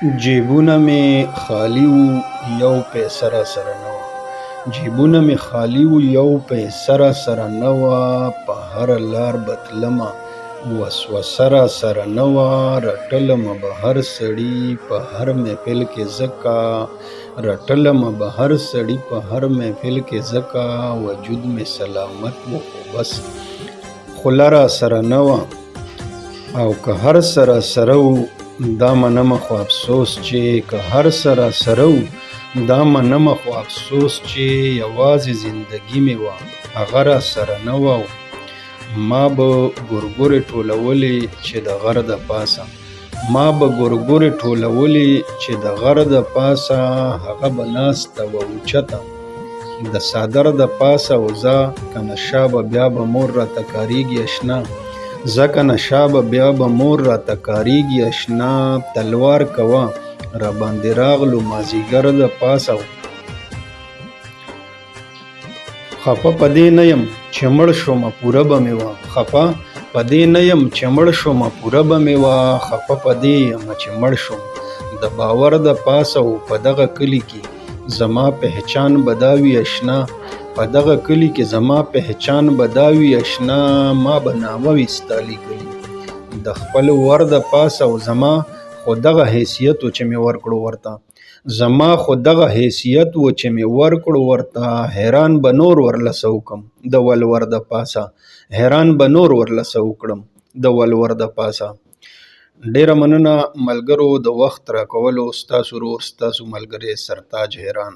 جیبونه مې خالي وو، یو پیسه راسره نه وه. جیبونه مې خالي وو، یو پیسه راسره نه وه. په هره لار به تلمه، وسوسه راسره نه وه. رټلمه به هر سړي په هر محفل کې ځکه، رټلمه به هر سړي په هر محفل کې ځکه. وجود مې سلامت و خو بس خوله راسره نه وه. او که هر څه راسره وو دا منمه خو افسوس چې، که هر څه راسره وو دا منمه خو افسوس چې، یوازې زندګي مې وه هغه راسره نه وه. ما به ګورګورې ټولولې چې د غر د پاسه، ما به ګورګورې ټولولې چې د غر د پاسه. هغه به ناسته وه اوچته د څادر د پاسه. او زه کنه شا به بیا به مور راته کارېږي اشنا، زه کنه شا به بیا به مور راته کارېږي اشنا. تلوار کوه راباندې راغلو مازدیګر د پاسه. خفه په دې نه یم چې مړ شومه پوره به مې وه، خفه په دې نه یم چې مړ شومه پوره به مې وه. خفه په دې یم چې مړ شوم د باور د پاسه. او په دغه کلي کې زما پهچان به دا وي اشنا، په دغه کلي کې زما پهچان به دا وي اشنا. ما به نامه وي ستا لیکلي د خپل ور د پاسه. او زما خو دغه حیثیت و چې مې ورکړو ورته، زما خو دغه حیثیت و چې مې ورکړو ورته. حیران به نور ورلسه وکړم د ولور د پاسه، حیران به نور ورلسه وکړم د ولور د پاسه. ډیره مننه ملګرو د وخت راکولو. ستاسو ورور ستاسو ملګری سرتاج حیران.